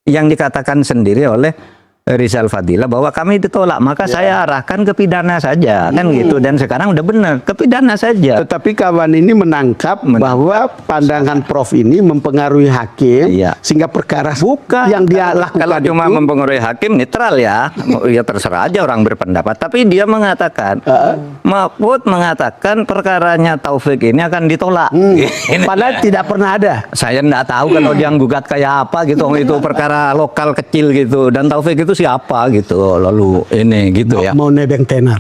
yang dikatakan sendiri oleh Rizal Fadila bahwa kami ditolak, maka saya arahkan ke pidana saja, kan gitu. Dan sekarang udah benar, ke pidana saja. Tetapi kawan ini menangkap bahwa pandangan Prof ini mempengaruhi hakim, sehingga perkara yang dia lakukan kalau cuma mempengaruhi hakim netral ya, ya terserah aja orang berpendapat. Tapi dia mengatakan, Mahfud mengatakan perkaranya Taufik ini akan ditolak. Padahal tidak pernah ada. Saya nggak tahu kalau dia gugat kayak apa gitu, itu perkara lokal kecil gitu. Dan Taufik itu siapa gitu, lalu ini gitu ya. Mau nebeng tenar.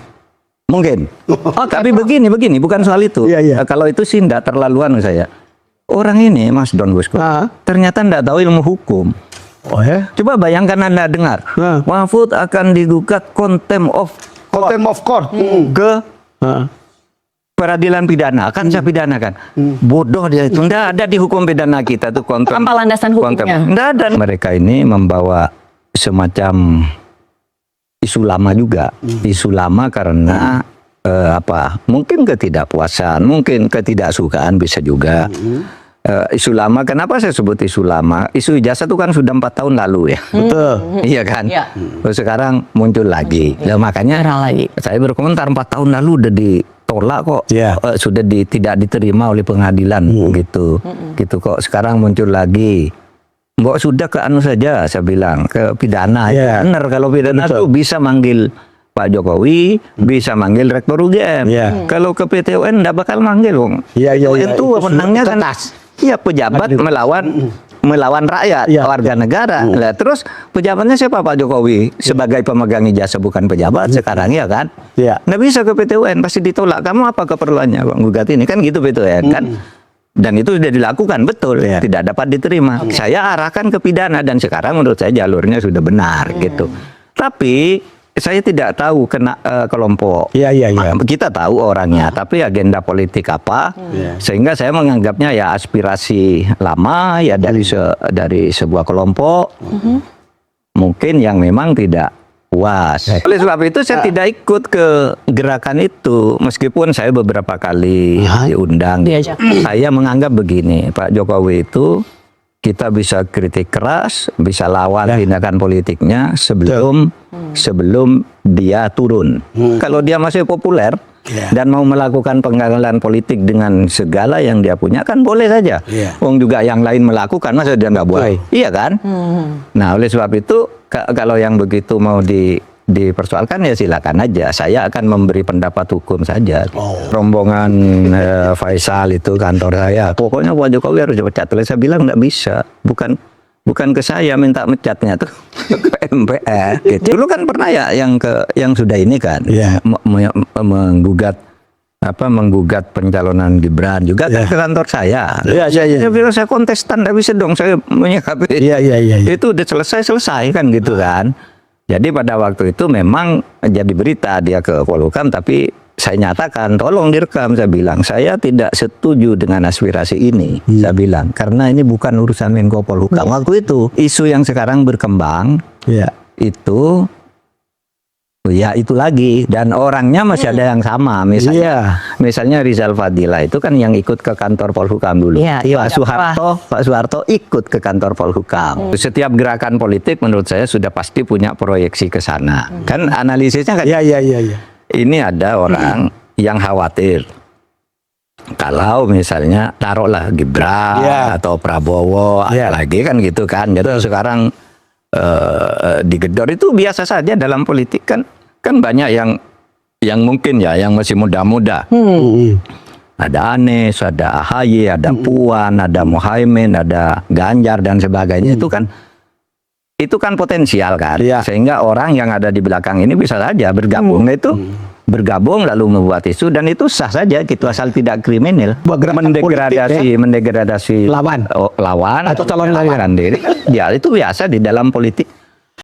Mungkin. Oh, tapi begini, bukan soal itu. Kalau itu sih enggak terlaluan saya. Orang ini, Mas Don Bosco, ternyata enggak tahu ilmu hukum. Oh ya? Coba bayangkan Anda dengar, Mahfud akan digugat contempt of court ke peradilan pidana, akan saya pidanakan. Bodoh dia itu. Enggak ada di hukum pidana kita tuh contempt. Apa landasan hukumnya? Enggak ada. Mereka ini membawa semacam isu lama juga, isu lama karena mungkin ketidakpuasan, mungkin ketidaksukaan bisa juga. Isu lama, kenapa saya sebut isu lama? Isu ijazah itu kan sudah 4 tahun lalu ya, betul, iya kan? Terus sekarang muncul lagi, makanya saya berkomentar 4 tahun lalu udah ditolak kok, sudah tidak diterima oleh pengadilan gitu kok. Sekarang muncul lagi. Mbok sudah ke anu saja, saya bilang ke pidana. Benar, kalau pidana itu bisa manggil Pak Jokowi, bisa manggil Rektor UGM. Kalau ke PT UN enggak bakal manggil, Bung. Itu menangnya kan pejabat melawan rakyat, warga negara. Nah, terus pejabatnya siapa? Pak Jokowi sebagai pemegang ijazah, bukan pejabat sekarang, ya kan? Nggak bisa ke PT UN, pasti ditolak. Kamu apa keperluannya, Bang, gugat ini? Kan gitu PT UN kan? Dan itu sudah dilakukan, betul, tidak dapat diterima. Saya arahkan ke pidana, dan sekarang menurut saya jalurnya sudah benar gitu. Tapi saya tidak tahu kena kelompok. Kita tahu orangnya, tapi agenda politik apa? Sehingga saya menganggapnya ya aspirasi lama ya dari sebuah kelompok. Mungkin yang memang tidak puas. Oleh sebab itu saya tidak ikut ke gerakan itu, meskipun saya beberapa kali diundang. Saya menganggap begini, Pak Jokowi itu kita bisa kritik keras, bisa lawan tindakan politiknya sebelum dia turun. Kalau dia masih populer dan mau melakukan penggagalan politik dengan segala yang dia punya, kan boleh saja. Wong juga yang lain melakukan, masa dia nggak boleh? Iya kan? Nah, oleh sebab itu kalau yang begitu mau dipersoalkan ya silakan aja. Saya akan memberi pendapat hukum saja. Rombongan Faisal itu kantor saya, pokoknya Pak Jokowi harus dipecat. Saya bilang nggak bisa, bukan ke saya minta mecatnya tuh ke MPR. Gitu. Dulu kan pernah ya yang sudah ini kan menggugat pencalonan Gibran juga kan ke kantor saya. Saya bilang saya kontestan, nggak bisa dong saya menyikapi. Itu udah selesai kan gitu kan. Jadi pada waktu itu memang jadi berita dia ke Polhukam, tapi saya nyatakan tolong direkam. Saya bilang saya tidak setuju dengan aspirasi ini. Saya bilang karena ini bukan urusan Menko Polhukam. Waktu itu isu yang sekarang berkembang itu itu lagi, dan orangnya masih ada yang sama. Misalnya Rizal Fadila itu kan yang ikut ke kantor Polhukam dulu. Pak Soeharto ikut ke kantor Polhukam. Setiap gerakan politik menurut saya sudah pasti punya proyeksi ke sana. Kan analisisnya kan ini ada orang yang khawatir kalau misalnya taruhlah Gibran atau Prabowo lagi kan gitu kan. Jadi sekarang digedor itu biasa saja dalam politik kan banyak yang mungkin ya yang masih muda-muda. Ada Anies, ada AHY, ada Puan, ada Muhaimin, ada Ganjar dan sebagainya. Itu kan potensial kan. Sehingga orang yang ada di belakang ini bisa saja bergabung. Bergabung lalu membuat isu, dan itu sah saja gitu asal tidak kriminal. Mendegradasi lawan atau calon lawan diri. Ya itu biasa di dalam politik.